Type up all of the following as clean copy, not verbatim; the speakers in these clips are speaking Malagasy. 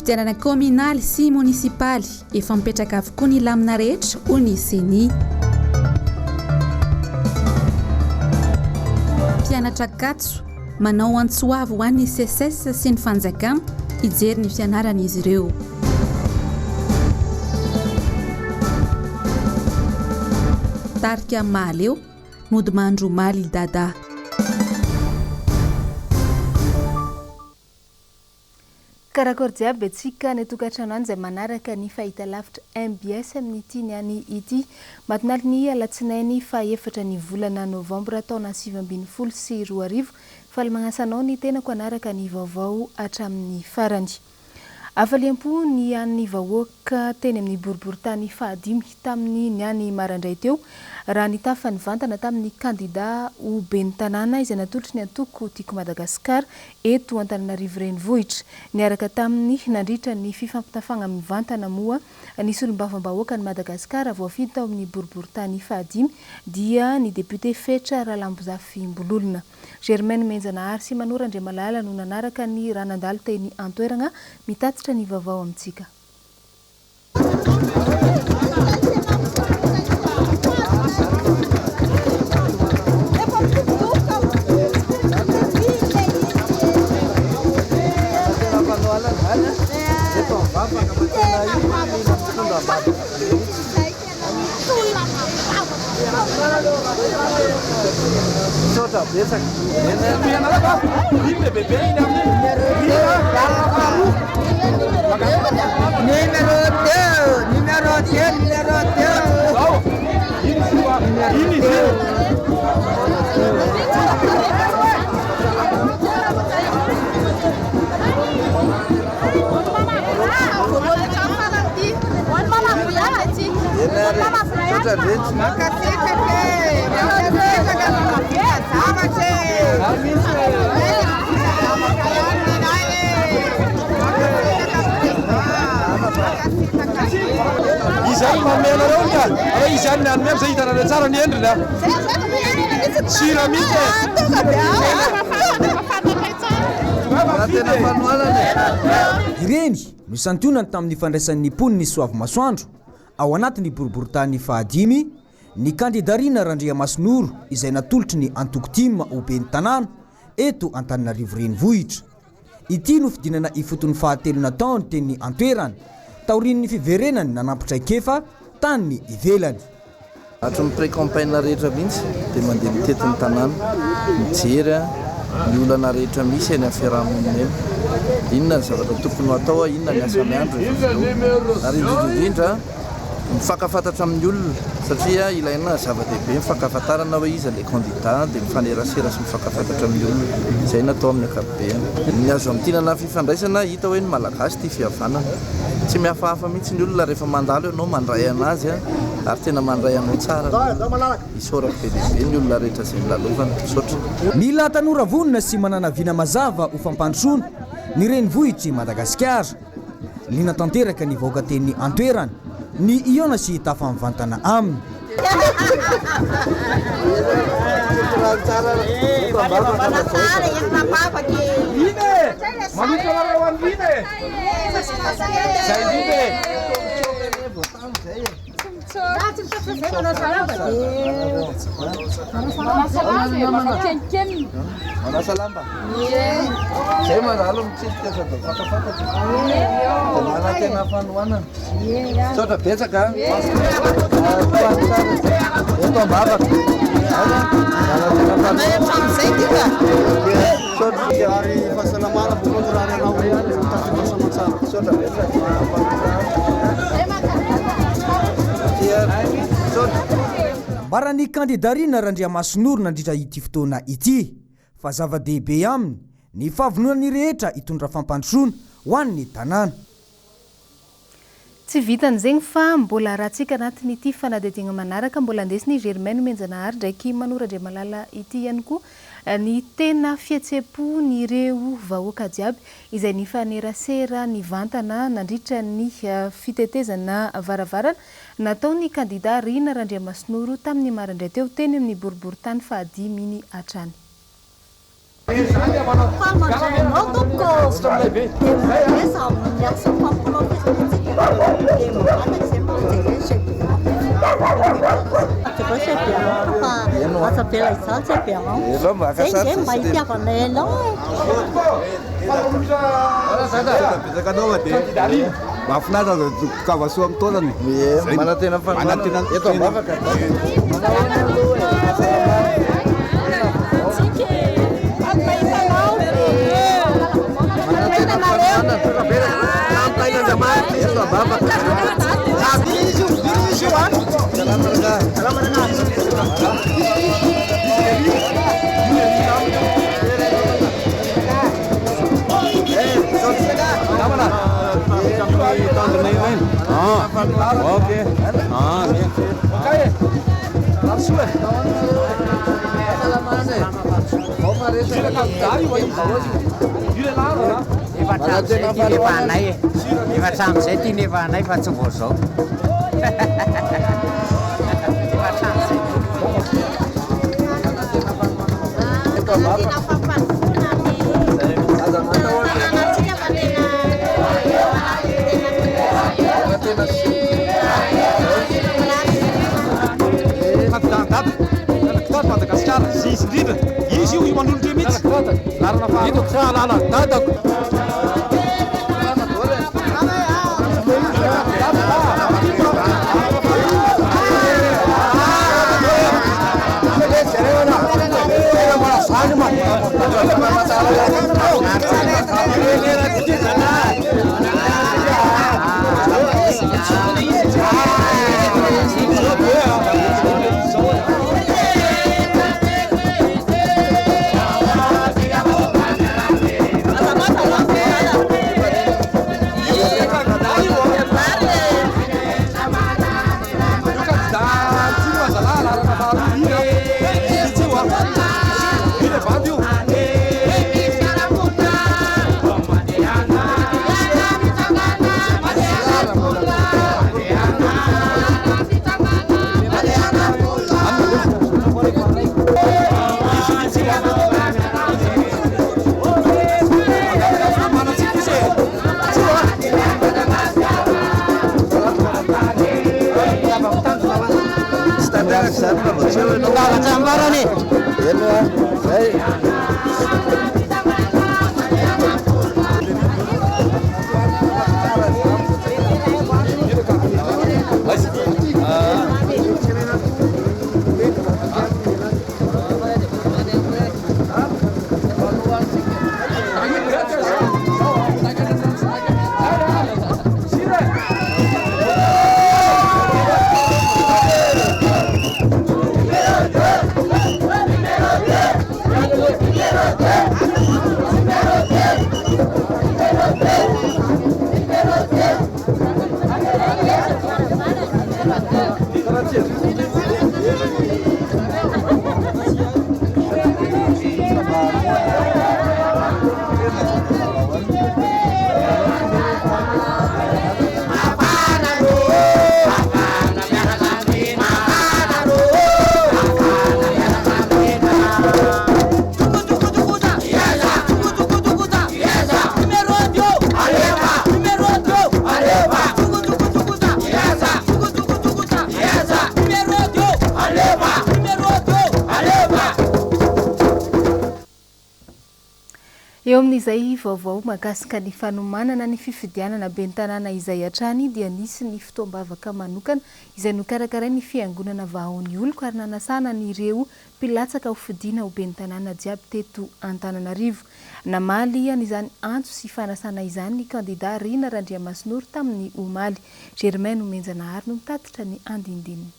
fifidianana kominaly sy munisipaly efa mipetraka avokoa ny lamina rehetra ho ny seni. Mpianatra Katso manao antsoavo ho an'ny CSS sy ny fanjakana hijery ny fianaran'izy ireo. Tarika maleo mody mandro maly dada. Karakory jiaby antsika ny tokantrano izay manaraka ny fahitalavitra MBS amin'ity niany ity matinali ny alatsinainy fa efatra ny volana Novambra taona 2020 sy 2020 faly magnasanao ny tenako anaraka ny vaovao hatramin'ny farany. Avaliam-po ny an'ny vahoaka teny amin'ny boriboritany fahadimy tamin'ny niany marandray teo raha ny tafany vantana tamin'ny kandida ho ben'ny tanàna izay natolotry ny antoko tiako Madagasikara eto Antananarivo renivohitra. Niaraka tamin'ny nandritra ny fifampitafagna amin'ny vantana moa ny solombavam-bahoaka ny Madagasikara voafidy tao amin'ny boriboritany fahadimy dia ny député fetra Ralambozafy Mbololona. Germaine Menjanahary sy Manorandre Malala no nanaraka ny ranandalo teny antoerana mitatitra ny vaovao amintsika. Izany mamela reo ka izany nany mem zay hitanana tsara ny endrina sira mihitsy ireny no santionany tamin'ny fandraisan'ny poniny Soavy Masoandro ao anatin'ny boriboritany fahadimy ny kandidarina Randriamasinoro izay natolotry ny antokotima ho ben'ny tanàna eto Antananarivo renivohitra. Ity no fidinana ifoton'ny fahatelona taona teny antoerany taorin'ny fiverenany nanampitraikefa tany ivelany. Hatran'ny pré-campagne rehetra mihitsy dia mandeha mitetin'ny tanàna mijery ny olana rehetra misy any amin'ny fiarahamonina eny. Inona ny zavatra tokony atao, inona ny asa miandro ary indrindra mifakafantatra amin'ny olona satria ilaina zava-dehibe mifakafantarana hoe iza ilay candidat dia mifanerasera sy mifakafantatra amin'ny olona izay natao amin'ny ankapobeny. Ny azo amin'tinana fifandraisana hita hoe ny malagasy tia fihavanana tsy mihafahafa mihitsy ny olona rehefa mandalo ianao mandray anazy ary tena mandray anao tsara isorako be dehibe ny olona rehetra izay milalovana sotra. Mila tanora vonona sy manana vina mazava ho fampandrosoana ny renivohitry Madagasikara. Lina tanteraka ny vahoaka teny antoerany ny iona sy tafamivantana aminy. Manasalamba. Saya manalo mitsisika sa fakafantatra. Mana tena fanoana. Sotra betsaka. Eto ambavaka. Sotra ary fahasalamana bokondrany anao sotra betsaka. Mbara ny kandidarina Randriamasinoro nandritra ity fotoana ity fa zava-dehibe aminy ny fahavononany rehetra hitondra fampandrosoana ho an'ny tanàna. Tsy vitan'izegny fa mbola rahantsika anatin'ity fanadihadiana manaraka mbola andesiny Germaine Menjanahary ndraiky Manorandre Malala ity ihany koa ny tena fihetsepo ny ireo vahoaka jiaby izay nifanerasera ny vantana nandritra ny fitetezana varavarana nataony kandidat Rina Randriamasinoro tamin'ny marandray teo teny amin'ny boriboritany fahadimy ny hatrany. Mahafinaritra kavasoa amin'ny taonany. Manantena fanantena eto ambavaka. Oke. Madagasikara izy indrindra izy io manondro mihitsy lalana fahito lalana dadako Eo amin'izay vaovao mahakasika ny fanomanana ny fifidianana ben'ny tanàna izay hatrany dia nisy ny fotoam-bavaka manokana izay nokarakarain'ny fiangonana Vaovao oloko ary nanasana n'ireo mpilatsaka ho fidiana ho ben'ny tanàna jiaby teto Antananarivo. Namaly an'izany antso sy fanasana izany ny kandida Rina Randriamasinoro tamin'ny omaly. Germaine Omenjanahary no mitatitra ny andindininy.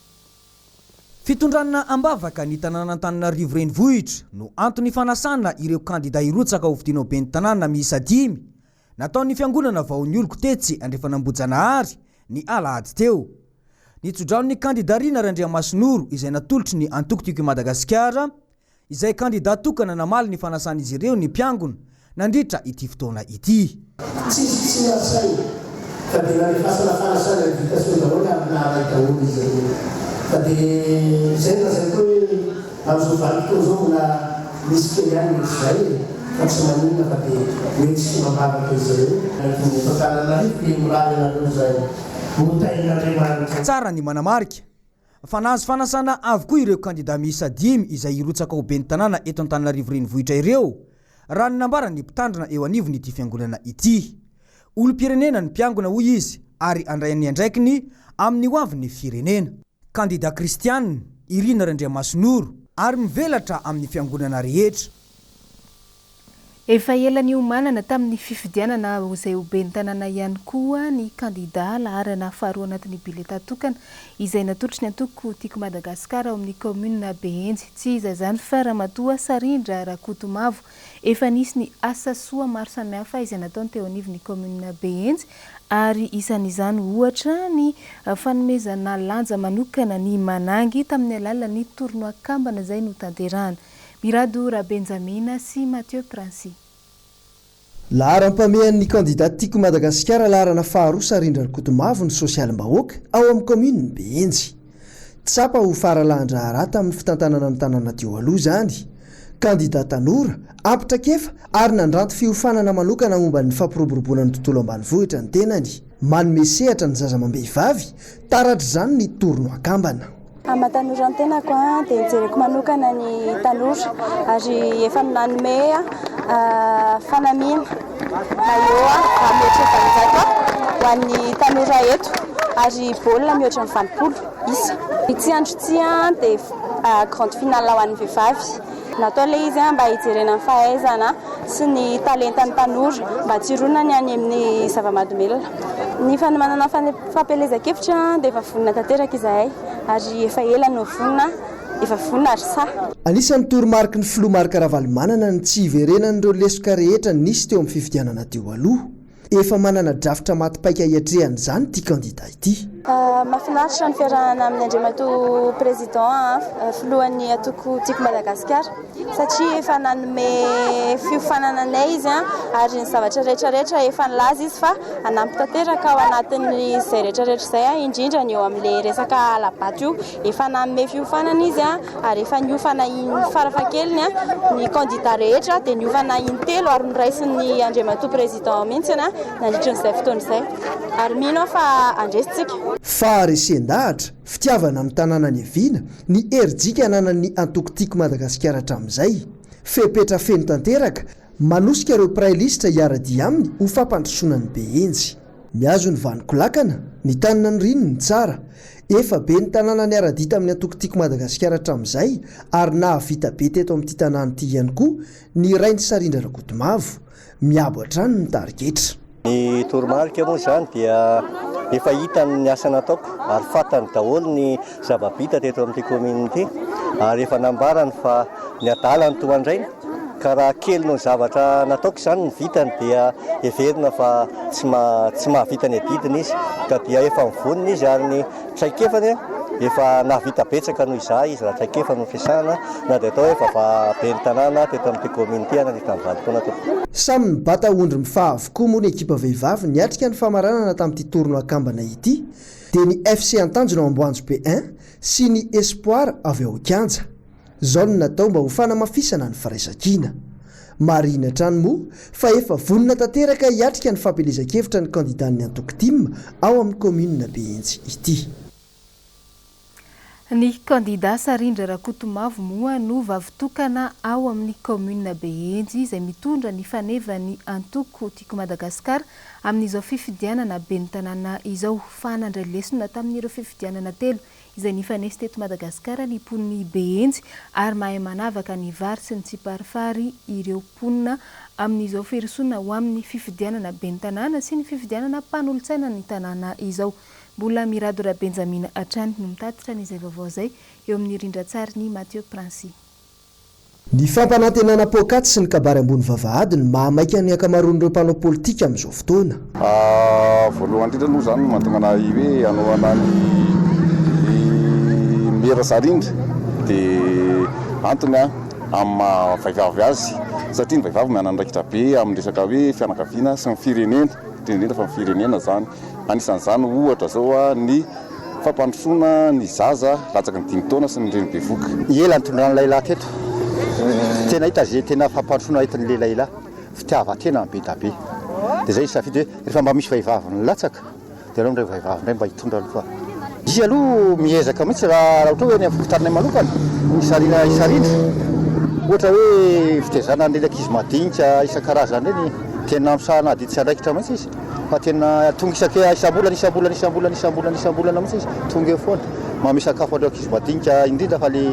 Fitondranana ambavaka ny tanàna Antananarivo renivohitra no antony fanasana ireo kandida irotsaka ho fidiana ho ben'ny tanàna miisa 5 nataon'ny fiangonana Vaovao oloko tetsy Andriafanambojanahary ny alahady teo. Nitsodraon'ny kandida Rina Randriamasinoro izay natolotry ny antokotiko Madagasikara izay kandida tokana namaly ny fanasana izy ireo ny mpiangona nandritra ity fotoana ity. Jadi saya rasa itu harus balik ke zona misy kelyany izay fa tsy maninona fa dia mety sy mambavaka izy ireo fantananarivo milalanareo zay motain'andriamanitra. Tsara ny manamarika fa nahazo fanasana avokoa ireo kandida miisa 5 izay irotsaka ho ben'ny tanàna eto Antananarivo renivohitra ireo raha ny nambara ny mpitandrina eo anivony ity fiangonana ity. Olom-pirenena ny mpiangona hoy izy ary andrainy andraikiny amin'ny hoavin'ny firenena. Kandida kristianina Irina Randriamasinoro ary mivelatra amin'ny fiangonana rehetra. Efa ela ny omanana tamin'ny fifidianana izay ho ben'ny tanàna ihany koa ny kandida laharana faharoa anatin'ny bileta tokana izay natolotry ny antoko tiako Madagasikara ao amin'ny commune Behenjy. Tsy iza izany fa Ramatoa Sarindra Rakotomavo efa nisy ny asa soa maro samihafa izay nataony teo anivon'ny commune Behenjy ary isan'izany ohatra ny fanomezana lanja manokana ny Manangy tamin'ny alalan'ny tournoi kambana izay no tanterahana. Mirado Rabenjamina sy Mathieu Prancy. Laharam-pamehan'ny kandidat tiako Madagasikara laharana faharoa Sarindra Rakotomavo ny sosialim-bahoaka ao amin'ny commune Behenjy. Tsapa ho faralahandra tamin'ny fitantanana ny tanàna teo aloha zany. Kandidat tanora apitrakefa ary nandranto fiofanana manokana momba ny fampiroboroboana ny tontolo ambanivohitra ny tenany. Manome sehatra ny zazamam-behivavy taratra izany ny tournoi kambana. Tanora ny tenako dia jereko manokana ny tanora ary efa nanome fanamiana eo mihoatra ny 50 ho an'ny tanora eto ary baolina mihoatra ny 20 isa. Itsy andro itsy dia grande finale ho an'ny vehivavy. Natao ilay izy mba hijerena ny fahaizana sy ny talentany tanora mba tsironany any amin'ny zava-mahadomelona. Ny fanomanana fampelezan-kevitra dia efa vonina tanteraka izahay ary efa ela no vonina, efa vonina ary sa. Anisan'ny toromarika ny filoha Marika Ravalomanana ny tsy iverenan'ireo lesoka rehetra nisy teo amin'ny fifidianana teo aloha. Efa manana drafitra matipaika hiatrehany izany ity kandida ity. Mahafinaritra ny fiarahana amin'ny Andriamatoa président filohan'ny atoko tiako Madagasikara satria efa nanome fiofanana anay izy ary ny zavatra rehetrarehetra efa nilaza izy fa anampy tanteraka ao anatin'ny izay rehetrarehetra izay indrindra ny eo amin'ilay resaka alabato io efa nanome fiofanana izy ary efa niofana farafahakeliny ny kandida rehetra dia niofana intelo ary niraisin'ny Andriamatoa président mihitsy nandritra n'izay fotoana izay ary mino fa andresitsika. Faharesen-dahatra fitiavana amin'ny tanàna ny Avina ny herijika ananan'ny antoko tiako Madagasikara hatramin'izay. Fepetra feno tanteraka manosika ireo prailista hiaradi aminy ho fampandrosoana ny Behenjy. Miazo ny vanikolakana ny tanana ny rino ny tsara. Efa be ny tanàna ny aradita amin'ny antoko tiako Madagasikara hatramin'izay ary nahavita be teto amin'ity tanàna ity ihany koa ny rainy Sarindra Rakotomavo miabo hatrany ny tarigetra. Ny toromarika moa izany dia efa hitany ny asa nataoko ary fatany daholo ny zava-bita teto amin'ity commune ity ary efa nambarany fa ny adala ny toandrainy ka raha kely no zavatra nataoko izany ny vitany dia everina fa tsy mahavita ny adidiny izy ka dia efa mivonina izy ary ny traikefany efa nahavita betsaka noho izay izy raha traikefa no fiasana na dia atao efa ben'ny tanàna teto amin'ity commune ity ananita mivalim-poana tokoa. Samy mibata ondry mifaha avokoa moa ny ekipa vehivavy niatrika ny famaranana tamin'ity tournoi kambana ity dia ny FC Antanjona Ambs B1 sy ny Espoir avy ao Kanja. Izao no natao mba ho fanamafisana ny firaisan-kina. Marina hatrany moa fa efa vonina tanteraka hiatrika ny fampelezan-kevitra ny kandidan'ny antoko tim ao amin'ny commune Behenjy ity. Ny kandida Sarindra Rakotomavo moa no vavitokana ao amin'ny commune Behenjy izay mitondra ny fanevany antoko tiako Madagasikara amin'izao fifidianana ben'ny tanàna izao. Fanandray lesona tamin'ireo fifidianana telo izay nifanesy teto Madagasikara ny poniny Behenjy ary mahay manavaka ny vary sy ny tsiparifary ireo ponina amin'izao firisona ho amin'ny fifidianana ben'ny tanàna sy ny fifidianana mpanolontsaina ny tanàna izao. Mbola Mirado Rabenjamina hatrany no mitatitra n'izay vaovao izay eo amin'ny rindran-tsary ny Mathieu Prancy. Ny fampanantenana poakaty sy ny kabary ambony vavahady no mahamaika ny akamaroan'ireo mpanao politika amin'izao fotoana. Voalohany indrindra aloha izany mantonga hoe hanao anany Mera Sarindra dia antony amin'ny vehivavy azy satria ny vehivavy mianandraikitra be amin'ny resaka hoe fianakaviana sy ny firenena indrindra fa ny firenena izany. Anisan'izany ohatra zao ny fampandrosoana ny zaza latsaky ny 5 taona sy ny reny bevoka. Ela ny tondrano lehilahy teto tena hita zay tena fampandrosoana hitan'ny lehilahy fitiava tena be da be dia zay safidy hoe rehefa mba misy vehivavy nilatsaka dia aleo ndray vehivavy ndray mba hitondra aloha izy aloha miezaka mihitsy raha ohatra hoe ny avokotarinay manokana isarindra ohatra hoe fitezana nylaka izy madinika isan-karazany reny tena misahana ady tsy andraikitra mihitsy izy fa tena tonga isam-bolana mihitsy izy tonga eo foana mamisakafo andreoka izy madinika indrindra fa le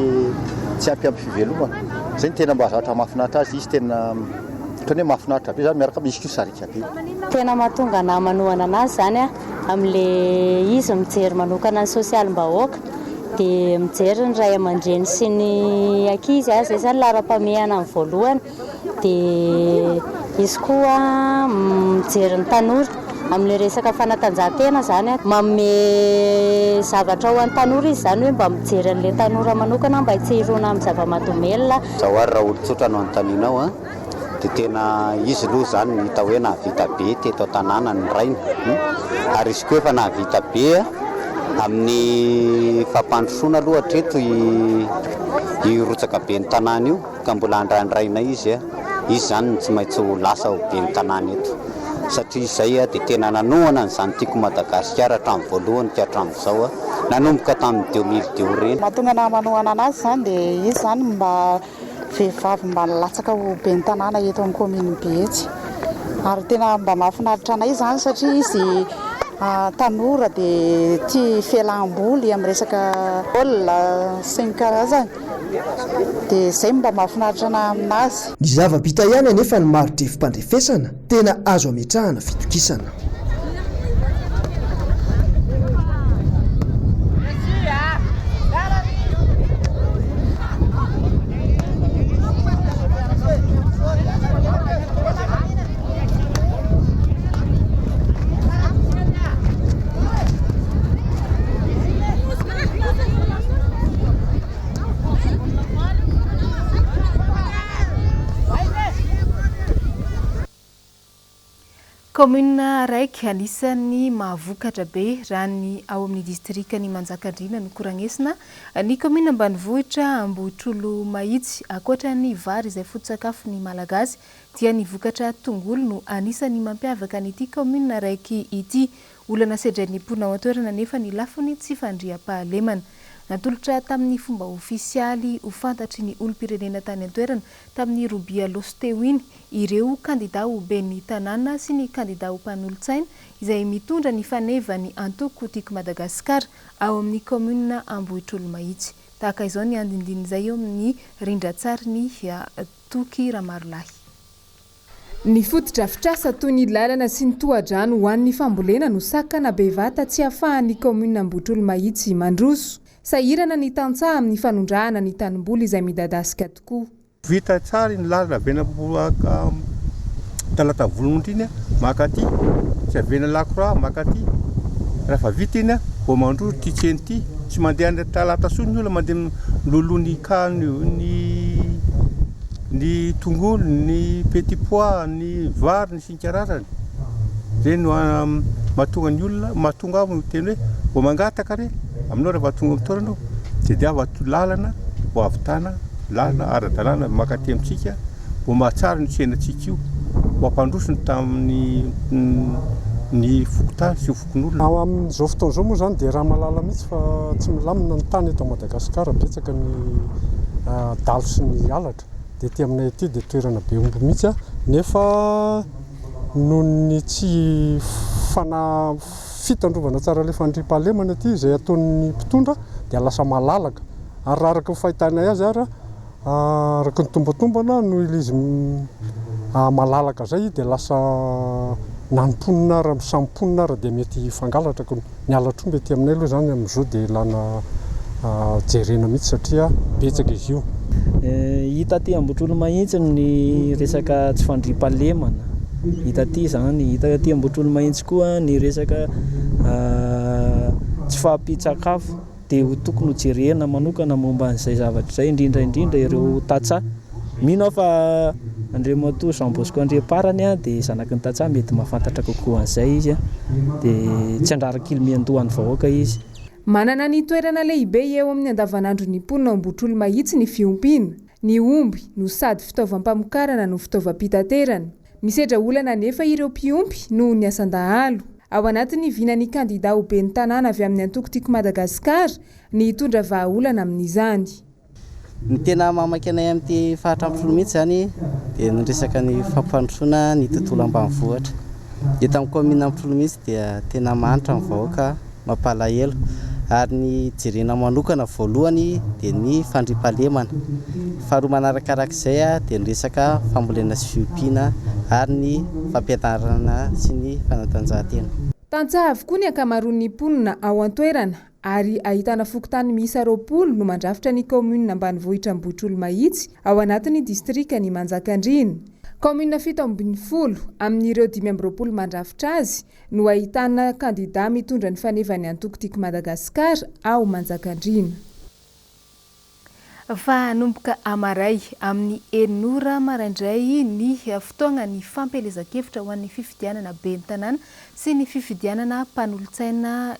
tsy ampiampy fivelomana zay ny tena mba zavatra mahafinaritra azy izy tena hoe mahafinaritra be zany miaraka misy sarika be tena mahatonga na manohana anazy zany amin'le izy mijery manokana ny sosialim-bahoaka dia mijery ny ray aman-dreny sy ny ankizy zay zany lara-pamehana amin'ny voalohany dia izy koa mijery ny tanora amin'le resaka fanatanjahantena zany manome zavatra ho an'ny tanora izy zany hoe mba mijery an'le tanora manokana mba hitsirona amin'ny zava-mahadomelona zaho ary raha olon-tsotra no anontanianao dia tena izy aloha zany hita hoe nahavita be teto an-tanàna ny rainy ary izy koa efa nahavita be amin'ny fampandrosoana aloha hatreto irotsaka be ny tanàna io ka mbola andrandraina izy zany tsy maintsy ho lasa ho be ny tanàna eto satria izay dia tena nanohana n'izany tiako Madagasikara hatramin'ny voalohany ty hatramin'izao nanomboka tamin'ny 2002 reny mahatonga na manohana anazy zany dia izy zany mba vehivavy mba nilatsaka ho be ny tanàna eto amin'ny commune Behetsy ary tena mba mahafinaritra anay zany satria izy tanora dia tia fialam-boly amin'ny resaka baolina sy ny karazany dia izay mba mahafinaritra ana aminazy ny zava-bita ihany anefa ny maro-drefim-pandrefesana tena azo ametrahana fitokisana Commune raiky anisan'ny mahavokatra be raha ny ao amin'ny distrika ny Manjakandriana no koragnesina ny commune ambanivohitra Ambohitrolo Mahitsy akoatra ny vary izay foto-tsakafo ny malagasy dia ny vokatra tongolo no anisan'ny mampiavaka an'ity commune raiky ity olana sedrainy mpona ao an-toerana nefa ny lafiny tsy fandriam-pahalemana natolotra tamin'ny fomba ofisialy ho fantatry ny olom-pirenena tany an-toerana tamin'ny robia loso teo iny ireo kandida ho ben'ny tanàna sy ny kandida ho mpanolotsaina izay mitondra ny faneva ny antoko tiako Madagasikara ao amin'ny commune Ambohitrolo Mahitsy tahaka izao ny andindin'izay eo amin'ny rindra-tsary ny Toky Ramarolahy. Ny fotodrafitrasa toy ny lalana sy ny tohadrano ho an'ny fambolena no sakana bevata tsy ahafahan'ny commune Ambohitrolo Mahitsy mandroso. Sahirana ny tantsaha amin'ny fanondrahana ny tanimboly izay midadasika tokoa. Vita tsara ny lalana avena talata volon'ondriny makaty tsy avena lakora makaty rehefa vita iny vao mandro ty tseny ty tsy mandeha ny talata sony ny olona mandeha lolo ny kanio ny tongolo ny petit pois ny vary ny sinkarazany zay no mahatonga ny olona mahatonga avy teny hoe vao mangataka re aminao rehefa tonga amin'ny toerana dia avy lalana ho avitana lalana ara-dalàna makaty amintsika vao mahatsara ny tsenatsika io ho ampandrosony tamin'ny ny fokotany sy fokon'olona. Ao amin'izao fotoan'izao moa zany dia raha malala mihitsy fa tsy milamina ny tany eto Madagasikara betsaka ny dalo sy ny alatra dia ty aminay ety dia toerana be omby mihitsy nefa noho ny tsy fitandrovana tsara le fandriam-pahalemana aty izay ataon'ny mpitondra dia lasa malalaka ary raha araka ny fahitanay azy ary araka ny tombatombana no izy malalaka zay dia lasa nanimponina ara samponina ara dia mety fangalatra ny alatromby aty aminay aloha zany amin'izao dia lana jerena mihitsy satria betsaka izy io. Hita ty Ambohitrolo Mahitsy ny resaka tsy fandriam-pahalemana hita ty zany hita ty Ambohitrolo Mahitsy koa ny resaka tsy fahampitsakafo dia ho tokony ho jerena manokana momba an'izay zavatra izay indrindra ireo tatsaha mino fa Andriamatoa Jean Bosco Andriaparany dia zanaky ny tatsaha mety mahafantatra kokoa an'izay izy dia tsy andraraka ilmiandohan'ny vahoaka izy. Manana ny toerana lehibe eo amin'ny andavanandro ny mponina Ambohitrolo Mahitsy ny fiompiana. ny omby no sady fitaovam-pamokarana no fitaovam-pitaterana. Misedra olana nefa ireo mpiompy no ny asan-dahalo. Ao anatiny vinany kandida ho ben'ny tanàna avy amin'ny antoko-tiako Madagasikara ny hitondra vahaolana amin'izany. Ny tena mamaky anay amin'ity faritra ambinifolo mihitsy zany dia ny resaka ny fampandrosoana ny tontolo ambanivohitra. Eto amin'ny commune ambinifolo mihitsy dia tena manitra ny vahoaka mampalahelo ary ny jerena manokana voalohany dia ny fandriampahalemana. Faharoa manarakarak'izay dia ny resaka fambolena sy fiompiana ary ny fampianarana sy ny fanatanjahantena. Tantsaha avokoa ny ankamaroan'ny mponina ao an-toerana ary ahitana fokontany miisa 20 no mandrafitra ny commune ambanivohitra Ambohitrolo Mahitsy ao anatin'ny distrika ny Manjakandriana. Commune 7 amin'ireo 5 mandrafitra azy no ahitana kandida mitondra ny fanevany antoko-tiako Madagasikara ao Manjakandriana. Fa nomboka amaray amin'ny enora maraindray ny fotoana ny fampelezan-kevitra ho an'ny fifidianana ben'ny tanàna sy ny fifidianana mpanolontsaina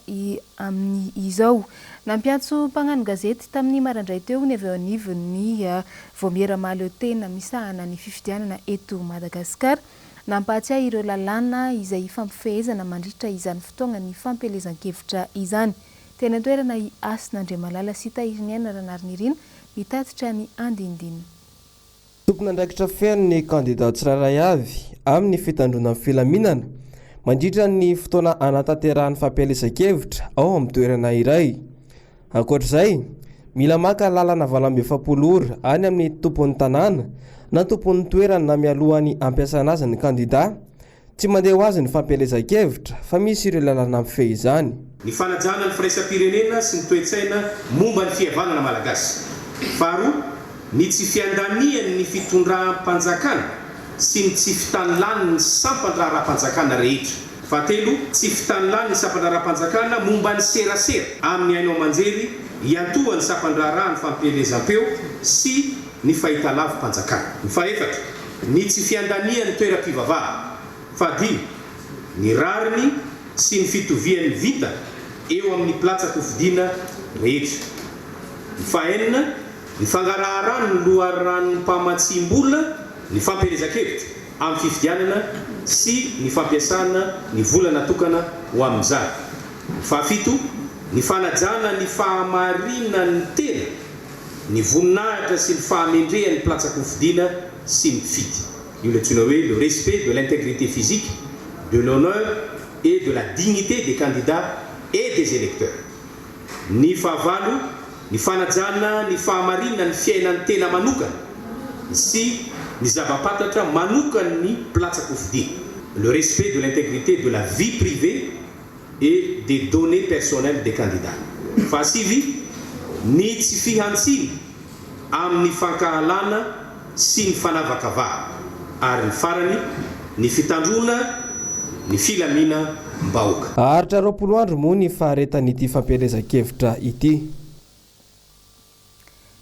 amin'ny izao. Nampiantso mpagnano gazety tamin'ny maraindray teo ny avy ao anivon'ny voamieramaly tena misahana ny fifidianana eto Madagasikara. Nampahatsiahy ireo lalàna izay fampifehezana mandritra izany fotoana ny fampelezan-kevitra izany. Tena toerana i Asin'Andriamalala sy Tahiriniana Ranarynirina mitatitra ny andindina. Tompona andraikitra fiainana ny kandida tsiraray avy amin'ny fitandrona amin'ny filaminana mandritra ny fotoana anatanterahany fampelezan-kevitra ao amin'ny toerana iray. Ankoatr'izay, mila maka lalana 27 ora any amin'ny tompon'ny tanàna na tompon'ny toerana na mialohan'ny ampiasana azy ny kandida. Tsy mandeha ho azy ny fampelezan-kevitra fa misy ireo lalana mifehy izany. Ny fanajana ny firaisam-pirenena sy ny toe-tsaina momba ny fihavanana malagasy. Faharoa, ny tsy fiandaniany ny fitondram-panjakana sy ny tsy fitanilany ny sampan-draharaha-panjakana rehetra. Fahatelo, tsy fitanilany ny sampan-draharaha-panjakana momba ny serasera amin'ny ainao manjery iantoha ny sampan-draharaha ny fampelezam-peo sy ny fahitalavy-panjakana. Ny fahaefatra, ny tsy fiandaniany toeram-pivavaha. Fahadimy, ny rariny sy ny fitovian'ny vita eo amin'ny platsa-kofidiana rehetra. Ny fahaenina, ny fangarahara ny loharan'ny mpamatsim-bola ny fampelezan-kevitra amin'ny fifidianana sy ny fampiasana ny vola natokana ho amin'izany. Ny fahafito, ny fanajana ny fahamarina ny tena, ny voninahitra sy ny fahamendrehan'ny platsa-kofidiana sy ny fidy. Io le antsoina hoe le respect de l'intégrité physique, de l'honneur et de la dignité des candidats et des électeurs. Ny fahavalo, ny fanajana ny fahamarina ny fiainan'ny tena manokana sy ny zava-pantatra manokana ny platsa-kofidiana. Le respect de l'intégrité de la vie privée et des données personnelles des candidats. Fahasivy, ny tsy fihantsina amin'ny fankahalana sy ny fanavakavaha. Ary ny farany, ny fitandrona, ny filamina mbahoaka. Aharitra 20 andro moa ny faharetan'ity fampelezan-kevitra ity.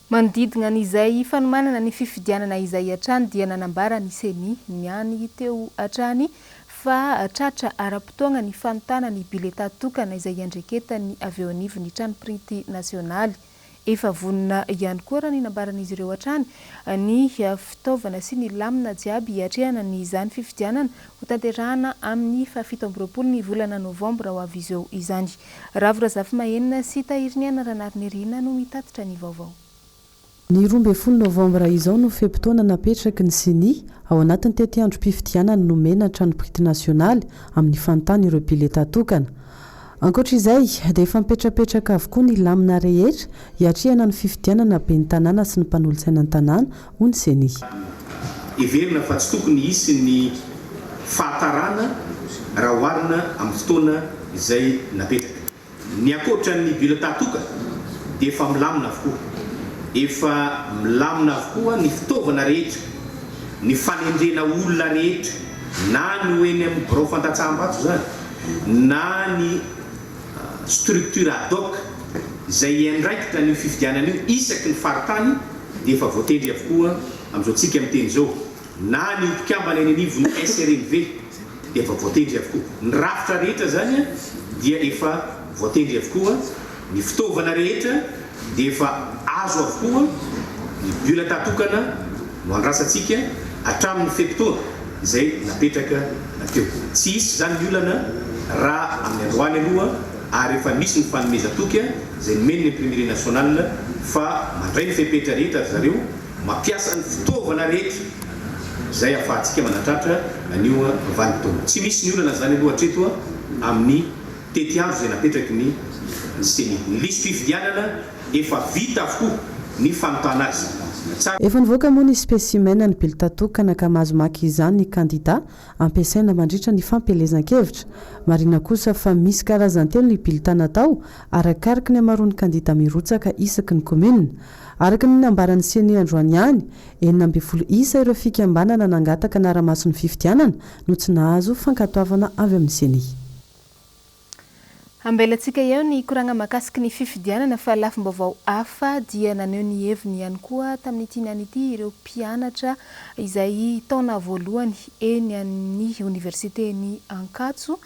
Manodidina an'izay fanomanana ny fifidianana izay hatrany dia nanambara ny seni niany teo hatrany fa tratra ara-potoana ny fanotana ny bileta tokana izay andreketany avy eo anivon'ny trano printy nasionaly. Efa vonina ihany koa raha ny nambaran'izy ireo hatrany ny fitaovana sy ny lamina jiaby hiatrehana ny izany fifidianana ho tanterahana amin'ny 17 ny volana Novambra ho avy izao izany. Ravorafy Mahenina sy Tahiriniana Ranarynirina no mitatitra ny vaovao. Ny 12 Novambra izao no fe-potoana napetraky ny sini ao anatin'ny tety andro mpifidianana nomena trano printy nasionaly amin'ny fanontany ireo bileta tokana. Ankoatr'izay dia efa mipetrapetraka avokoa ny lamina rehetra hiatrehana ny fifidianana ben'ny tanàna sy ny mpanolo-tsaina ny tanàna ho ny seni. Everina fa tsy tokony hisy ny fahatarana raha oharina amin'ny fotoana izay napetraka. Ny ankoatra ny bileta tokana dia efa milamina avokoa. Efa milamina avokoa ny fitaovana rehetra, ny fanendrena olona rehetra, na ny hoeny amin'ny birao fantatsaham-bato zany, na ny structure ad hoc izay andraikitra ny fifidianana io isaky ny faritany dia efa voatendry avokoa amin'izao tsika miteny zao. Na ny mpikambana eny anivon'ny SRNV dia efa voatendry avokoa. Ny rafitra rehetra zany dia efa voatendry avokoa. Ny fitaovana rehetra dia efa azo avokoa. ny olana tatokana no andrasantsika hatramin'ny fepitoana izay napetraka nateo. Tsy hisy zany ny olana raha amin'ny androany aloha ary efa misy ny fanomezatoka izay nomeny ny imprimerie nationale fa mandray ny fepetra rehetra zareo mampiasa ny fitaovana rehetra izay ahafahantsika manatratra anio vanim-potoana. Tsy misy ny olana zany aloha hatreto amin'ny tetiandro izay napetraky ny seni. Ny listy fifidianana efa vita avokoa ny fanotana azy. Efa nivoaka moa ny spécimen ny bilitatokana ka mahazo maky izany ny kandida ampiasaina mandritra ny fampelezan-kevitra. Marina kosa fa misy karazan-telo ny bilitana tao arakaraka ny amaroany kandida mirotsaka isaky ny komuna. Araka ny nambaran'ny seni androany ihany 12 isa ireo fikambanana nangataka anara-mason'ny fifidianana no tsy nahazo fankatoavana avy amin'ny seni. Ambelantsika eo ny koragna makasiky ny fifidianana fa lafim-baovao hafa dia naneho ny heviny ihany koa tamin'ity niany ity ireo mpianatra izay taona voalohany eny amin'ny universitény Ankatso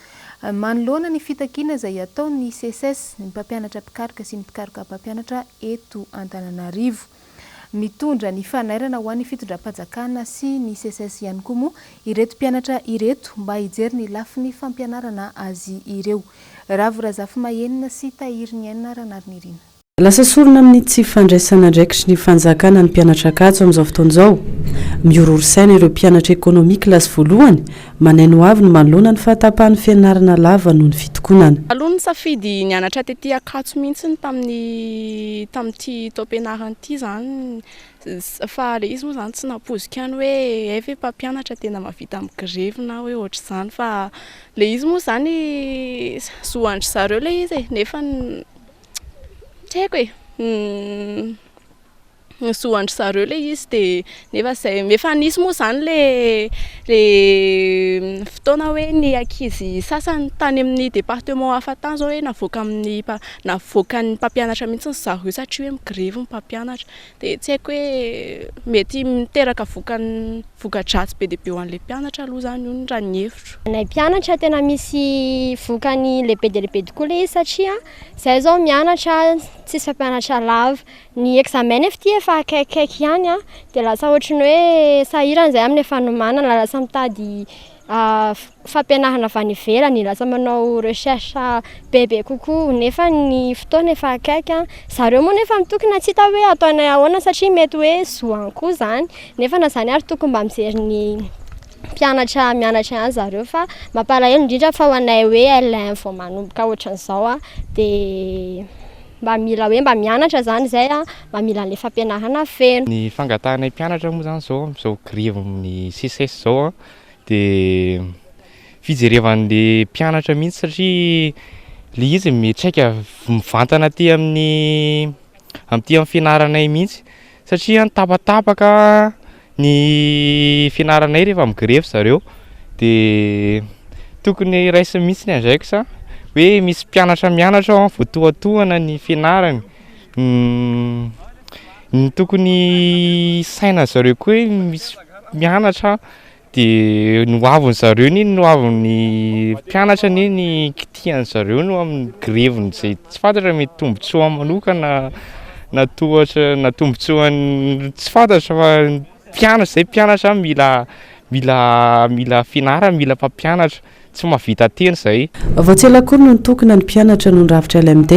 manoloana ny fitakiana izay ataony CSS ny mpampianatra mpikaroka sy ny mpikaroka mpampianatra eto Antananarivo. Mitondra ny fanairana ho an'ny fitondram-panjakana sy ny CSS ihany koa moa ireto mpianatra ireto mba hijery ny lafiny fampianarana azy ireo. Ravorazafy mahenina sy tahiriny enina ranariny. Lasa sorona amin'ny tsy fandraisana ndraikitry ny fanjakana ny mpianatra Ankatso amin'izao fotoana izao. Miororisaina ireo mpianatra ekonomika lasy voalohany manaino avy ny manoloana ny fahatapahan'ny fianarana lava noho ny fitokonana. Aloha ny safidy nianatra tetỳ Ankatso mihitsy tamin'ity taom-pianarana ity zany fa le izy moa zany tsy napozika ny hoe efa mpampianatra tena mavita amin'ny grevy na hoe ohatra izany fa le izy moa zany soandry zareo le izy nefa tsy haiko hoe soandry zareo le izy de nefa zay efa nisy moa zany le fotoana hoe ny ankizy sasany tany amin'ny département hafa tany zao hoe navoaka ny mpampianatra mihitsy ny zareo satria hoe migrevy ny mpampianatra de tsy haiko hoe mety miteraka voka-dratsy be dia be ho an'le mpianatra aloha zany io raha ny hevitro. Nay mpianatra tena misy vokany lehibe dia lehibe tokoa le izy satria zay zao mianatra tsisy fampianatra lava ny examen efa akaikikaiky ihany dia lasa ohatrany hoe sahirana zay amin'ny fanomanana lasa mitady fampianarana avy any ivelany lasa manao recherche bebe kokoa nefa ny fotoana efa akaiky zareo moa nefa mitokana tsy hita hoe ataony ahoana satria mety hoe zoany koa zany nefa na zany ary tokony mba mijery ny mpianatra mianatra ihany zareo fa mampalahelo indrindra fa ho anay hoe L1 vao manomboka ohatran'izao dia mba mila hoe mba mianatra zany zay mba mila an'le fampianarana feno. Ny fangatahanay mpianatra moa zany zao grevy ny CSS zao dia fijerevan'le mpianatra mihitsy satria le izy mitraika mivantana aty amin'ny fianaranay mihitsy satria tapatapaka ny fianaranay rehefa migrevy zareo dia tokony raisiny mihitsy ny andraiko sa hoe misy mpianatra mianatra voatoatohana ny fianarany ny tokony saina zareo koa hoe misy mianatra dia noavony zareo ny noavony mpianatra ny kitihan zareo no amin'ny greviny zay tsy fantatra mety tombotsoa manokana na tombotsoany tsy fantatra fa mpianatra zay mpianatra mila fianarana mila mpampianatra tsy mahavita teny zay. Voatsela kory no nitokana ny mpianatra no nravitra LMD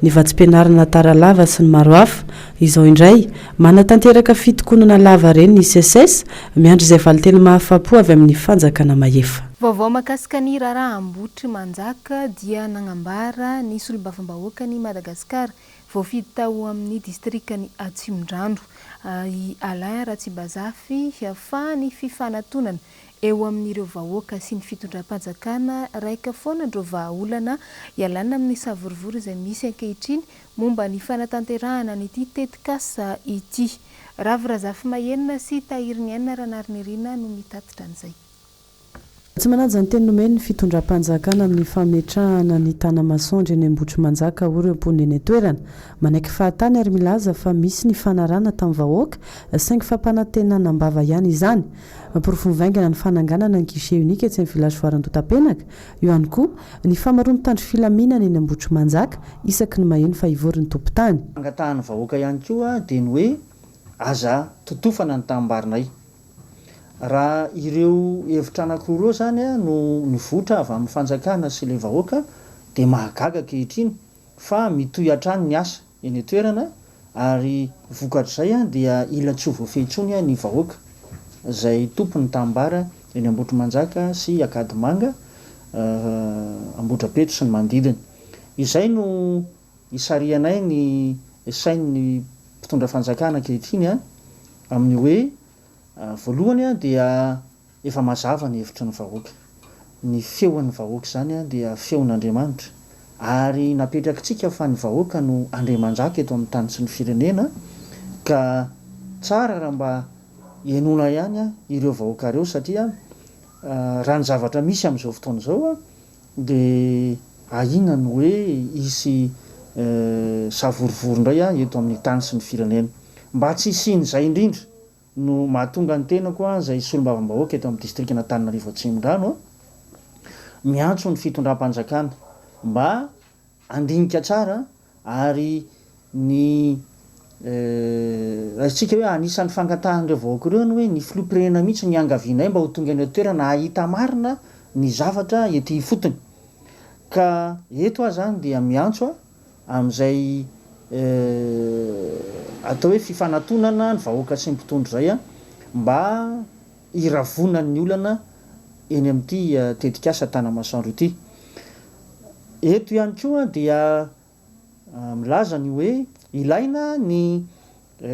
ny vatsim-pianarana tara lava sy ny maro hafa. Izao indray manatanteraka fitokonana lava reny ny CSS miandry izay valiteny mahafapo avy amin'ny fanjakana mahefa. Vaovao makasika ny raharaham-botry manjaka dia nagnambara ny solombavam-bahoaka ny Madagasikara voafidy tao amin'ny distrikany Atsimondrandro. I Alain Ratsibazafy fa ny fifanantonana eo amin'ireo vahoaka sy ny fitondram-panjakana raika foana andreo vahaolana ialana amin'ny savorivory izay misy ankehitriny momba ny fanatanterahana n'ity tetikasa ity. Ravorazafy mahenina sy tahiriny enina ranariny no mitatitra an'izay. Tsy manaja ny teny nomeny ny fitondram-panjakana amin'ny fametrahana ny tanamasoandry eny ambotry manjaka ory ampony eny toerana manaiky fahatany ary milaza fa misy ny fanarana tamin'ny vahoaka saingy fampanantenana mbava ihany izany. Porofony vaingana ny fananganana ny guichet unique etsy amin'ny village Voarandota-penaka eo ihany koa ny famaroa mitandro filaminana eny ambotry manjaka isaky ny maheno fa ivory ny tompon-tany. Fangatahana vahoaka ihany koa dia ny hoe aza totofana ny tambarinay. Raha ireo hevitra anankiroa zany a no nivotra avy amin'ny fanjakana sy le vahoaka de mahagaga kehitriny fa mitoy hatrany ny asa eny toerana ary vokatr'izay a dia ila tsy ho voafehitsony a ny vahoaka zay tompony tambara eny Ambotrimanjaka sy Akadimanga Ambohidrapetro sy ny manodidina. Izay no isarianay ny sain'ny mpitondra fanjakana kehitriny a amin'ny hoe voalohany a dia efa mazava ny hevitry ny vahoaka, ny feon'ny vahoaka zany a dia feon'Andriamanitra ary napetrakintsika fa ny vahoaka no andriamanjaka eto amin'ny tany sy ny firenena ka tsara raha mba henona ihany a ireo vahoaka reo satria raha ny zavatra misy amin'izao fotoana izao a de ahina ny hoe isy savorivory indray a eto amin'ny tany sy ny firenena. Mba tsy hisian'izay indrindra no mahatonga ny tenako a zay solombavam-bahoaka eto amin'ny distrikina Antananarivo Atsimondrano miantso ny fitondram-panjakana mba andinika tsara ary ny rahatsika hoe anisan'ny fangatahan'ireo vahoaka ireo ny hoe ny filopirenena mihitsy ny angavianay mba ho tonga ny toerana ahita marina ny zavatra ety fotony. Ka eto a zany dia miantso amin'izay atao hoe fifanatonana ny vahoaka sy mpitondro zay a mba hiravonan'ny olana eny amin'ity tetikasa Tanamasoandro ity. Eto ihany koa dia milaza ny hoe ilaina ny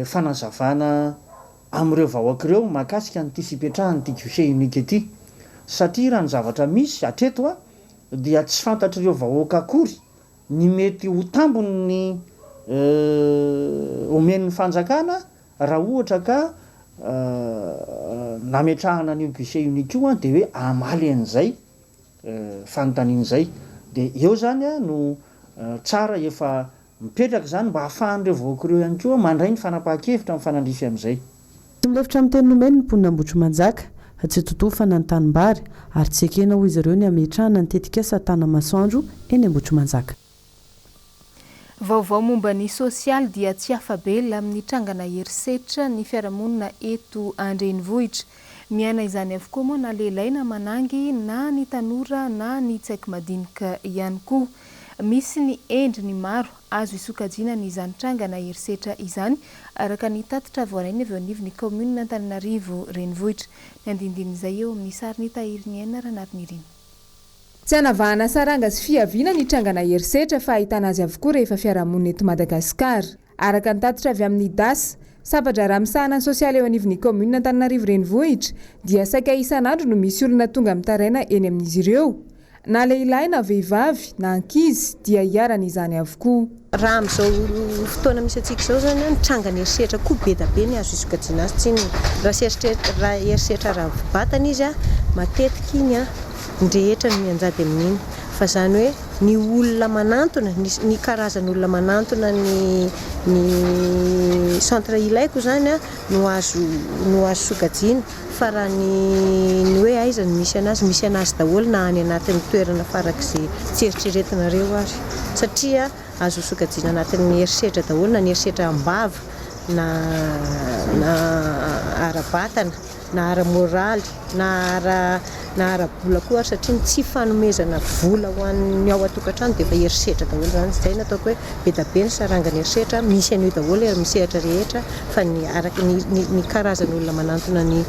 fanazavana amin'ireo vahoaka ireo mahakasika n'ity fipetrahan'ity guichet unique ity satria raha ny zavatra misy hatreto a dia tsy fantatr'ireo vahoaka akory ny mety ho tambony omen'ny fanjakana raha ohatra ka nametrahana an'io guichet unique io a de hoe amaly an'izay fanontanian'izay de eo zany a no tsara efa mipetraka zany mba hahafahan'ireo vahoaka ireo ihany koa mandray ny fanapahan-kevitra amin'ny fanandrify amin'izay. Tsy milefitra amin'ny teny nomeny ny mponina Ambohitrimanjaka tsy totofana ny tanimbary ary tsy ekena ho izy ireo ny ametrahana ny tetikasa Tanamasoandro eny Ambohitrimanjaka. Vaovao momba ny sosialy dia tsy afabela amin'ny trangana herisetra ny fiarahamonina eto Andrenivohitra. Miaina izany avokoa moa na lehilahy na manangy na ny tanora na ny tsaiky madinika ihany koa. Misy ny endriny maro azo isokajiana n'izany trangana herisetra izany araka ny tatitra voaraina avy anivon'ny commune Antananarivo renivohitra. Ny andindin'izay eo amin'ny sary ny tahirin'ny enina ranariny. Tsy hanavahana saranga sy fiaviana ny trangana herisetra fa ahitana azy avokoa rehefa fiarahamonina eto Madagasikara. Araka ny tatitra avy amin'ny DAS, sabatra ramsahana sosialy eo anivon'ny commune Antananarivo renivohitra dia saika isan'andro no misy olona tonga mitaraina eny amin'izy ireo. Na lehilahy na vehivavy na ankizy dia hiarana izany avokoa. Raha amin'izao fotoana misy antsika izao zany ny trangana herisetra koa be da be ny azo isokajiana azy tsy raha herisetra raha-batana izy a matetika iny a ndrehetra no mianjady amin'iny fa zany hoe ny olona manantona ny karazan'olona manantona ny centre ilaiko zany a no azo sokajiana fa raha ny hoe aiza ny misy anazy daholo na any anatin'ny toerana farak'izay tsy eritreretinareo ary satria azo sokajiana anatin'ny herisetra daholo na ny herisetra ambava na ara-batana na ara-moraly na ara-bola koa satria tsy fanomezana vola ho an'ny ao atokantrano dia efa herisetra daholo zany zay natao hoe be da be ny sarangany herisetra misy an'io daholo misehatra rehetra fa ny karazan'olona manantona ny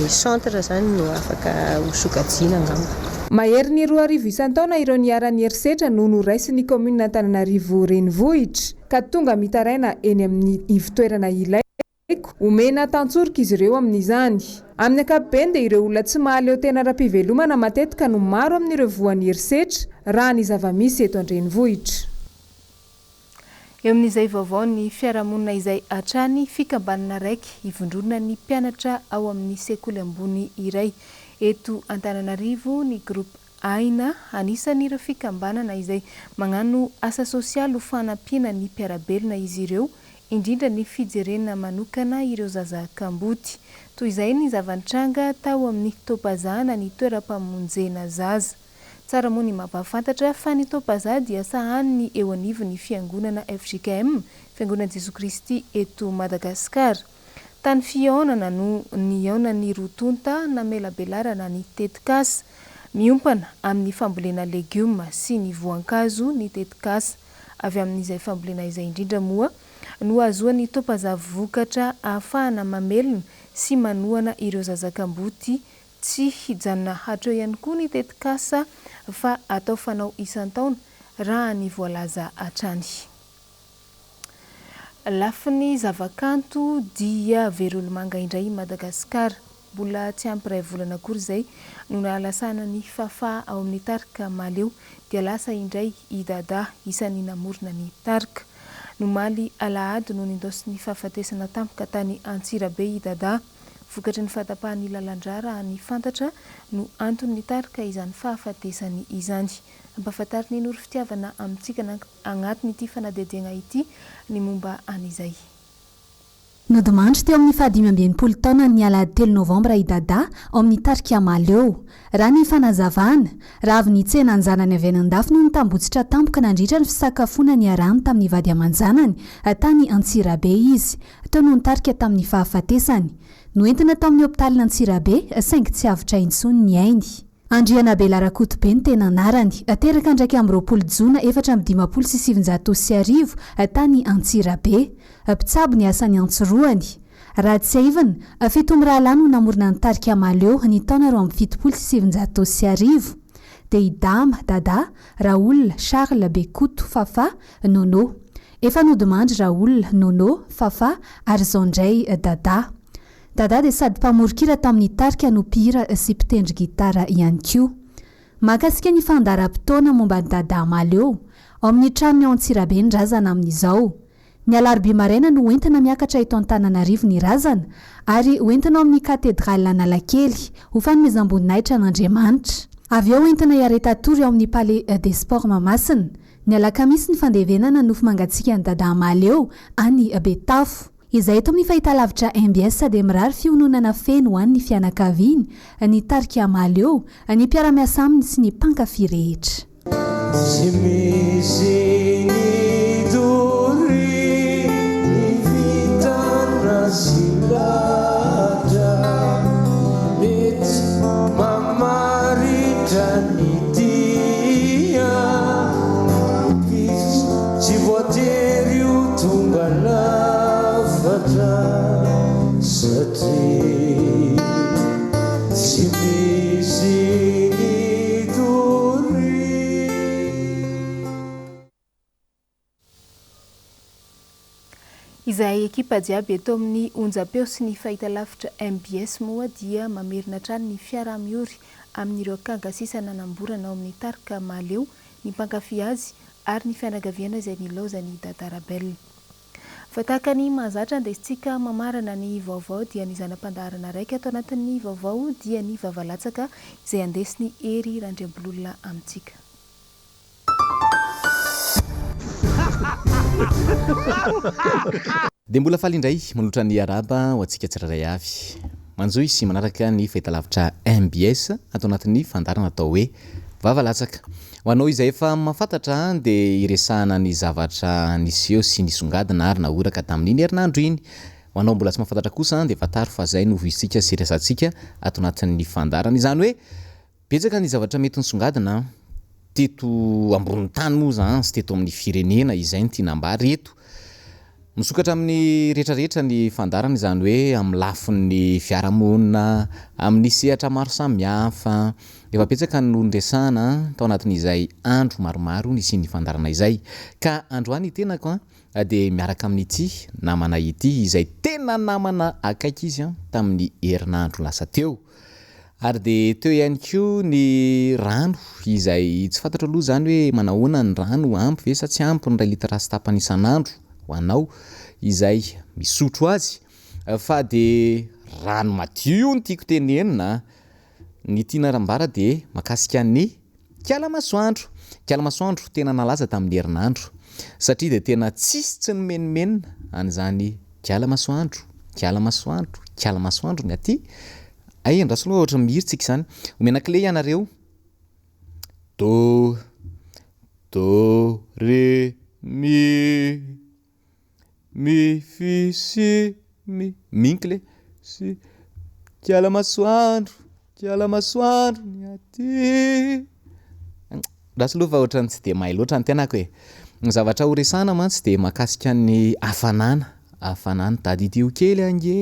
centre zany no afaka ho sokajiana angamba. Mahery ny 2,000 isan-taona ireo niaran'ny herisetra no noraisin'ny commune Antananarivo renivohitra ka tonga mitaraina eny amin'ny ivitoerana ilay omena tantsorika izy ireo amin'izany. Amin'ny ankapobeny dia ireo olona tsy mahaleo eo tena ara-pivelomana matetika no maro amin'ireo voan'ny herisetra raha ny zava-misy eto Andrenivohitra. Eo amin'izay vaovao ny fiarahamonina izay hatrany fikambanana raiky hivondrona ny mpianatra ao amin'ny sekoly ambony iray eto Antananarivo ny groupe Aina anisan'ireo fikambanana izay magnano asa sosialy ho fanampiana ny mpiarabelona izy ireo indrindra ny fijerena manokana ireo zaza-kamboty. Toy izay ny zavan-tranga tao amin'ny topazana ny toeram-pamonjena zaza. Tsara moa ny mampahafantatra fa ny topaza dia sahany eo anivon'ny fiangonana FJKM, Fiangonana Jesoa Kristy eto Madagasikara. tany fiaonana no niaonany rotonta na melabelarana ny tetikasa miompana amin'ny fambolena legioma sy ny voankazo ny tetikasa avy amin'izay fambolena izay indrindra moa no azoany tompazavokatra ahafahana mamelona sy manohana ireo zazakamboty tsy hijanona hatreo ihany koa ny tetikasa fa atao fanao isan-taona raha ny voalaza hatrany. Lafiny zavakanto dia verolomanga indray Madagasikara mbola tsy ampiray volana akory izay no nahalasana ny fahafaha ao amin'ny tarika maleo dia lasa indray idada isan'ny namorona ny tarika. Nomaly alahady no nindosy ny fahafatesana tampoka tany Antsirabe idada vokatry ny fahatapahan'ny lalandra raha ny fantatra no antony tarika izany fahafatesany izany. Ampahafantariny ny noro fitiavana amintsika agnatiny ity fanadedena ity ny momba an'izay. Nodimandry teo amin'ny 20 taona ny alahady 3 novambra idada ao amin'ny tarika maleo. Raha ny fanazavana, raha avy ny tsena ny zanany avy an-dafy no nitambotsitra tampoka nandritra ny fisakafona ny arahany tamin'ny vady aman-janany tany Antsirabe izy. Tao no nitarika tamin'ny fahafatesany. Noentina tao amin'ny hôpitaly Antsirabe, saingy tsy avitra intsony ny ainy. Andriana Belarakotobe ny tena anarany, teraka ndraiky amin'ny 20 Jona 1750 tany Antsirabe. Mpitsabo ny asany antsiroany. Raha tsy aivana, fito mirahalahy no namorona ny tarika maleo ny taona 1750. Dia idama, dada, Raoul, Charles, Bekoto, Fafa, Nono. Efa nodimandry Raoul, Nono, Fafa, ary zao indray dada. Dada dia sady mpamorokira tamin'ny tarika no mpihira sy mpitendry gitara ihany koa. Mahakasika ny fandaharam-potoana momba ny dada maleo ao amin'ny tranony ao Antsirabe ny razana amin'izao. Ny alarobia maraina no entina miakatra eto Antananarivo ny razana ary entina ao amin'ny katedraly Analakely ho fanomezam-boninahitra an'Andriamanitra. Avy eo entina hiaretatory ao amin'ny Palais des Sports Mahamasina. Ny alakamisy ny fandevenana nofo mangatsiaka ny dada maleo any Betafo. Izay eto amin'ny fahitalavitra MBS dia mirary fiononana feno ho an'ny fianakaviany ny tarika maleo ny mpiara-miasa aminy sy ny mpankafy rehetra. Izay ekipa jiaby eto amin'ny onjam-peo sy ny fahitalavitra MBS moa dia mamerina trano ny fiara-miory amin'ireo kangasisana namborana ao amin'ny tarika maleo ny mpankafy azy ary ny fianakaviana izay nilaozany dadarabelona. Fataka ny mahazatra andesintsika mamarana ny vaovao dia ny zanam-pandaharana raika ato anatin'ny vaovao dia ny vavalatsaka izay andesiny ery randriambololona amintsika. Dia mbola faly indray manotra ny araba ho antsika tsiraray avy. Manjoy sy manaraka ny fahitalavitra MBS atao anatin'ny fandarana atao hoe vavalatsaka. Ho anao izay efa mahafantatra dia iresahana ny zavatra niseho sy nisongadina ary naoraka tamin'iny herinandro iny. Ho anao mbola tsy mahafantatra kosa dia fataro fa zay no voisintsika sy resantsika atao anatin'ny fandarana. Izany hoe betsaka ny zavatra mety nisongadina teto ambony tany moa zany sy teto amin'ny firenena izay ny tinambary eto. Misokatra amin'ny rehetrarehetra ny fandarana izany hoe amin'ny lafin'ny fiarahamonina, amin'ny sehatra maro samihafa. Efa betsaka ny nondresana tao anatin'izay andro maromaro nisy ny fandarana izay. Ka androany tenako dia miaraka amin'ity namana ity izay tena namana akaiky izy tamin'ny herinandro lasa teo. Ary dia teo ihany koa ny rano izay tsy fantatra aloha zany hoe manahoana ny rano ampy ve sa tsy ampy ny 2 litatra sy tapany isan'andro ho anao izay misotro azy. Fa dia rano madio no tiako tenenina. Ny tiana rambara dia makasika ny kialamasoandro. Kialamasoandro tena nalaza tamin'ny herinandro satria dia tena tsisy tsy nomenimenina an'izany kialamasoandro. Kialamasoandro, kialamasoandro ny aty. Ay andraso aloha ohatra mihiritsika izany. Omena clé ianareo. Do, ré, mi, fi, si, minkle sy kiala masoandro ny aty rasy aloha fa ohatrany tsy de mahay loatra ny tenako hoe ny zavatra horesana mantsy de mahakasika ny hafanana tady tio kely ange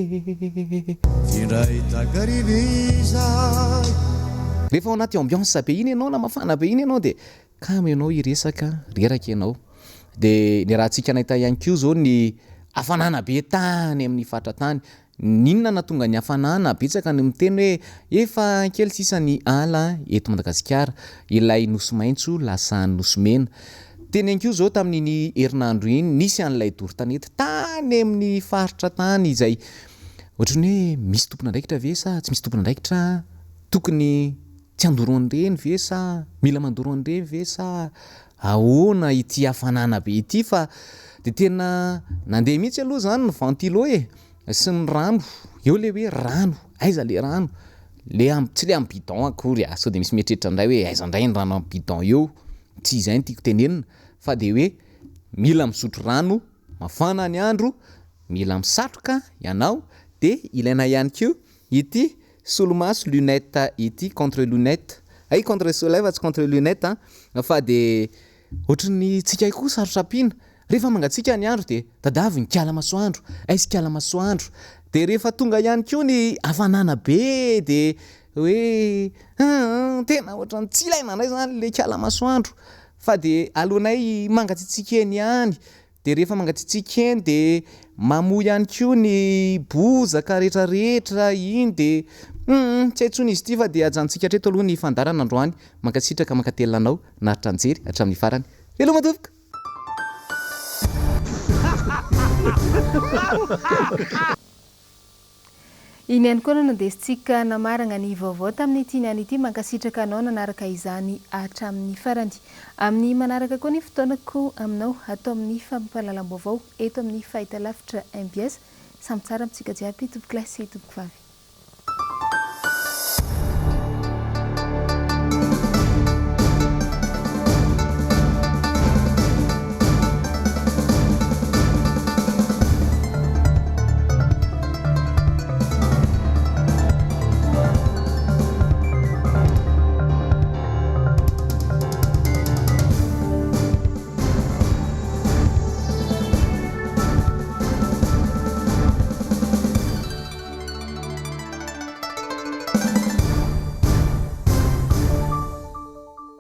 rehefa ao anaty ambiance be iny ianao na mafana be iny ianao de kamo ianao iresaka reraka ianao de ny raha ntsika nahita ihany koa zao ny hafanana be tany amin'ny fatra tany ninona na tonga ny hafanana betsaka ny miteny hoe efa kely sisa ny ala eto Madagasikara ilay nosy maintso lasa nosy mena teny ihany koa zao tamin'iny herinandro iny nisy an'ilay doro-tanety tany amin'ny faritra tany izay ohatrany hoe misy tompon'andraikitra ve sa tsy misy tompon'andraikitra tokony tsy andoro an'ireny ve sa mila mandoro an'ireny ve sa ahoana ity hafanana be ity fa de tena nandeha mihitsy aloha zany ny ventilo sy ny rano eo le hoe rano aiza le rano tsy le amin'ny bidon akory so de misy mieritreritra indray hoe aiza indray ny rano amin'ny bidon eo tsy izay ny tiako tenenina fa de hoe mila misotro rano mafana ny andro mila misatroka ianao de ilaina ihany koa ity solomaso lunette ity contre lunette contre soleil fa tsy contre lunette fa de ohatrany tsika koa sarotra ampiana rehefa mangatsika ny andro de tadavy ny kiala masoandro aizy kiala masoandro de rehefa tonga ihany koa ny hafanana be de hoe tena ohatrany tsy ilaina indray zany le kiala masoandro fa de alohanay mangatsitsika eny ihany de rehefa mangatsitsika eny de mamoy ihany koa ny bozaka rehetrarehetra iny de tsy haintsony izy ity fa de ajanontsika treto aloha ny fandarana androany mankasitraka mankatelina anao naritra anjery hatramin'ny farany elo madovoka iny ihany koa no nandesitsika namarana ny vaovao tamin'ny ity niany ity mankasitraka anao nanaraka izany hatramin'ny farany amin'ny manaraka koa ny fotoanako aminao atao amin'ny fampahalalam-baovao eto amin'ny fahitalavitra MBS samy tsara amintsika jiaby tompoklasy tompoko vavy